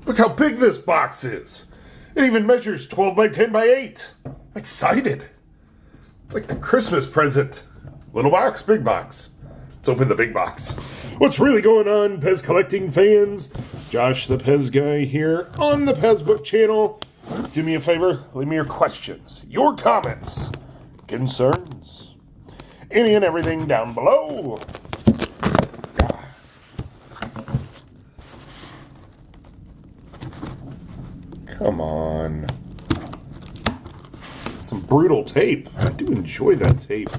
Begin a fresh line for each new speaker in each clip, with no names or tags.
Look how big this box is. It even measures 12 by 10 by 8. I'm excited. It's like the Christmas present. Little box, big box. Let's open the big box. What's really going on, PEZ collecting fans? Josh the PEZ guy here on the PEZ Book channel. Do me a favor, leave me your questions, your comments, concerns, any and everything down below. Come on. Some brutal tape. I do enjoy that tape.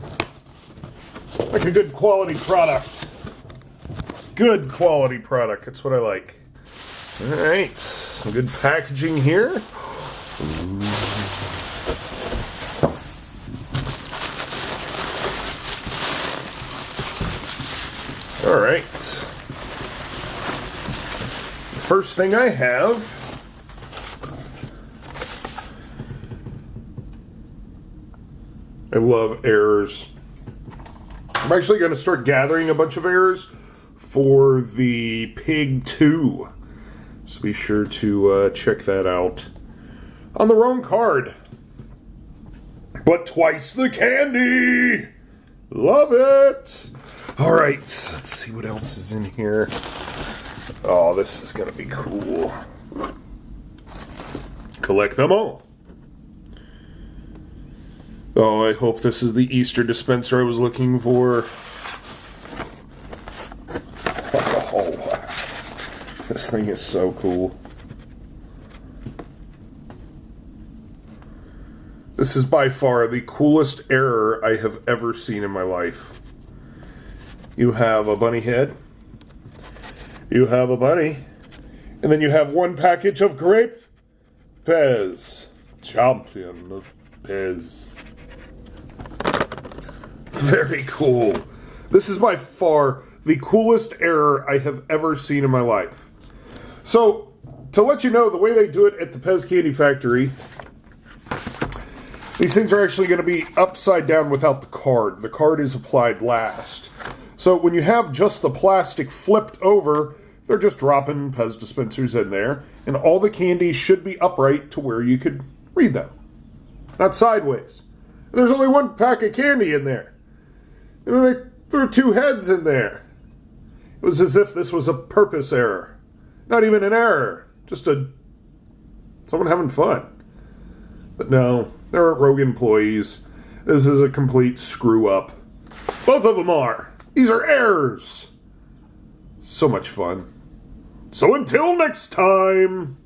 Like a good quality product. Good quality product. That's what I like. Alright. Some good packaging here. Alright. The first thing I have. I love errors. I'm actually going to start gathering a bunch of errors for the Pig 2. So be sure to check that out. On the wrong card. But twice the candy! Love it! Alright, let's see what else is in here. Oh, this is going to be cool. Collect them all. Oh, I hope this is the Easter dispenser I was looking for. Oh, this thing is so cool. This is by far the coolest error I have ever seen in my life. You have a bunny head. You have a bunny. And then you have one package of grape PEZ. Champion of PEZ. Very cool. This is by far the coolest error I have ever seen in my life. So, to let you know, the way they do it at the PEZ Candy Factory, these things are actually going to be upside down without the card. The card is applied last. So when you have just the plastic flipped over, they're just dropping PEZ dispensers in there, and all the candies should be upright to where you could read them. Not sideways. And there's only one pack of candy in there. And then they threw two heads in there. It was as if this was a purpose error. Not even an error. Just someone having fun. But no, there aren't rogue employees. This is a complete screw up. Both of them are. These are errors. So much fun. So until next time.